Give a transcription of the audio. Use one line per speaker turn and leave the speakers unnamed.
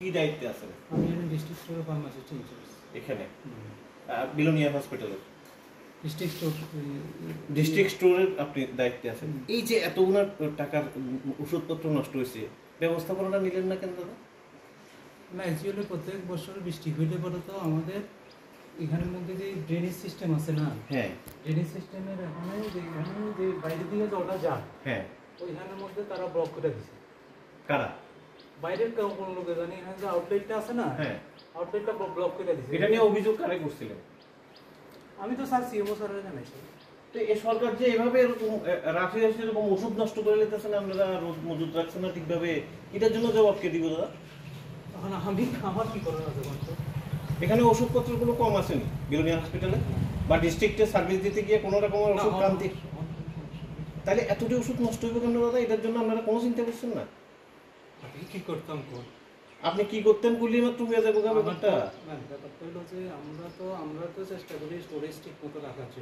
কি দায়িত্বে আছেন?
আমি ডিস্ট্রিক্ট স্টোর ফার্মাসিস্ট ইনচার্জ
এখানে বিলোনিয়া হসপিটালে
ডিস্ট্রিক্ট
স্টোরের আপনি দায়িত্বে আছেন। এই যে এতগুলো টাকার ওষুধপত্র নষ্ট হয়েছে, ব্যবস্থাপনাটা নিলেন না কেন দাদা?
না, অ্যাকচুয়ালি প্রত্যেক বছর বৃষ্টি হইলে পরে তো আমাদের এখানের মধ্যে যে ড্রেনেজ সিস্টেম আছে না,
হ্যাঁ
ড্রেনেজ সিস্টেমের এখানে যে বাইরে দিকে জলটা যায়,
হ্যাঁ।
ওইখানের মধ্যে তারা ব্লক করে দিছে।
কারা?
বাইরের কেউ কোনো লোকে জানি, এখানে যে আউটলেটটা আছে না,
হ্যাঁ,
আউটলেটটা ব্লক করে দিছে।
এটা নিয়ে অভিযোগ কারে করছিলেন?
আমি তো স্যার সিএমও স্যারের জানাইছি।
তো এই সরকার যে এভাবে এরকম রাশি রাশি এরকম ওষুধ নষ্ট করে নিতেছেন, আপনারা রোজ মজুদ রাখছেন না ঠিকভাবে, এটার জন্য জবাব কে দিব দাদা?
তখন আমার কি করার আছে বলতো?
এখানে ওষুধপত্রগুলো কম আসেনি বিলোনিয়া হসপিটালে, বা ডিস্ট্রিক্টে সার্ভিস দিতে গিয়ে কোনো রকমের ওষুধ ক্রান্তি, তাহলে এতটি ওষুধ নষ্ট হইব কেন দাদা? এটার জন্য আপনারা কোনো চিন্তা করছেন না?
আমি কি করতাম কোন?
আপনি কি করতেন বললেই মাত্র হয়ে যাবে ব্যাপারটা।
ব্যাপারটা হলো যে আমরা তো চেষ্টা করি স্টোরেজ ঠিক মতো রাখার জন্য।